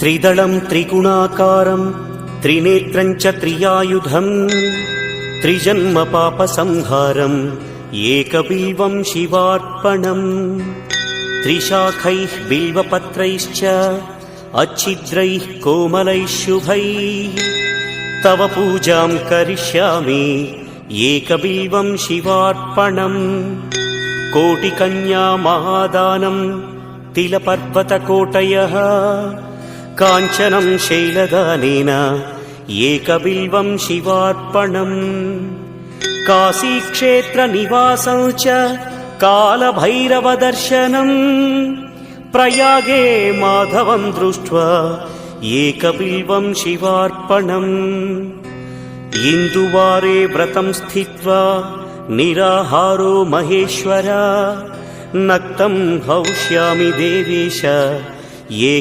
त्रिदलं त्रिगुणाकारं त्रिनेत्रं च त्रियायुधं त्रिजन्म पापसंहारं एकबिल्वं शिवार्पणम् त्रिशाखैः बिल्वपत्रैश्च अच्छिद्रैः कोमलैः शुभैः तव पूजां करिष्यामि एकबिल्वं शिवार्पणम् कोटिकन्या महादानं तिलपर्वतकोटयः काञ्चनं शैलदानेन एकबिल्वं शिवार्पणम् काशीक्षेत्रनिवासं च कालभैरवदर्शनम् प्रयागे माधवं दृष्ट्वा एकबिल्वं शिवार्पणम् इन्दुवारे व्रतं स्थित्वा निराहारो महेश्वर नक्तं हौष्यामि देवेश